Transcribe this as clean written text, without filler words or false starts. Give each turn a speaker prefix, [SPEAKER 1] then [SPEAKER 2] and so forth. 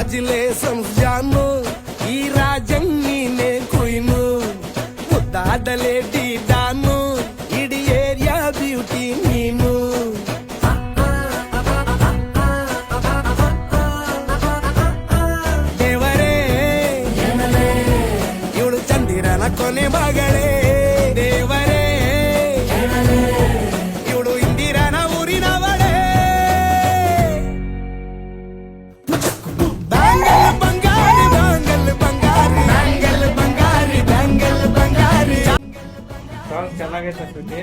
[SPEAKER 1] Congratulations ಜಾನು, ಈ ರಾಜಂಗ್ ನೀನೆ ಕುಯ್ನು, ಮುದ್ದಾದ ಲೇಡಿ ಡಾನು, ಇಡೀ ಏರಿಯಾ ಬ್ಯೂಟಿ ನೀನು. ದೇವರೇ ಇವಳು ಚಂದಿರನ ಕೊನೆ ಮಗಳೇ, ದೇವರೇ ಇವಳು ಇಂದಿರನ ಊರಿನವಳೇ. ಬ್ಯಾಂಗಲ್ ಬಂಗಾರಿ ಬ್ಯಾಂಗಲ್ ಬಂಗಾರಿ ಬ್ಯಾಂಗಲ್ ಬಂಗಾರಿ ಬ್ಯಾಂಗಲ್ ಬಂಗಾರಿ.
[SPEAKER 2] ಸಾಂಗ್ ಚೆನ್ನಾಗೈತೆ ಅನ್ಸುತ್ತೆ.